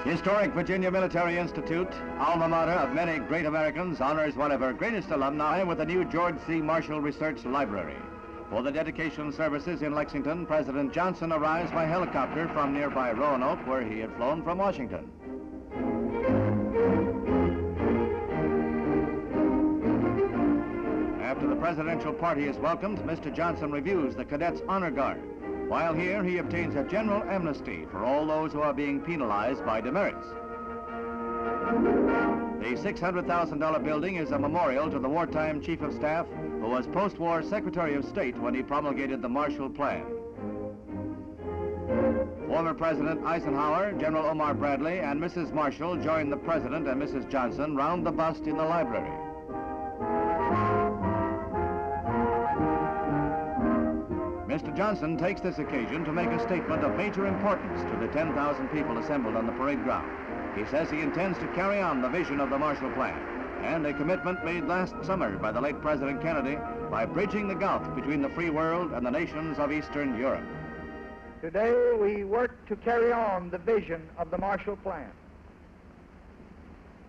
Historic Virginia Military Institute, alma mater of many great Americans, honors one of her greatest alumni with the new George C. Marshall Research Library. For the dedication services in Lexington, President Johnson arrives by helicopter from nearby Roanoke, where he had flown from Washington. After the presidential party is welcomed, Mr. Johnson reviews the cadets' honor guard. While here, he obtains a general amnesty for all those who are being penalized by demerits. The $600,000 building is a memorial to the wartime Chief of Staff who was post-war Secretary of State when he promulgated the Marshall Plan. Former President Eisenhower, General Omar Bradley, and Mrs. Marshall join the President and Mrs. Johnson round the bust in the library. Mr. Johnson takes this occasion to make a statement of major importance to the 10,000 people assembled on the parade ground. He says he intends to carry on the vision of the Marshall Plan and a commitment made last summer by the late President Kennedy by bridging the gulf between the free world and the nations of Eastern Europe. Today we work to carry on the vision of the Marshall Plan.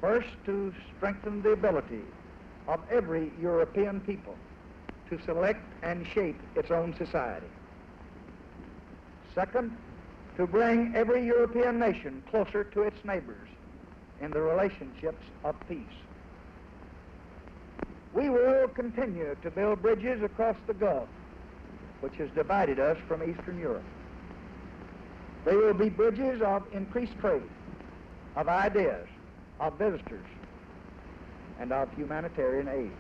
First, to strengthen the ability of every European people to select and shape its own society. Second, to bring every European nation closer to its neighbors in the relationships of peace. We will continue to build bridges across the Gulf, which has divided us from Eastern Europe. They will be bridges of increased trade, of ideas, of visitors, and of humanitarian aid.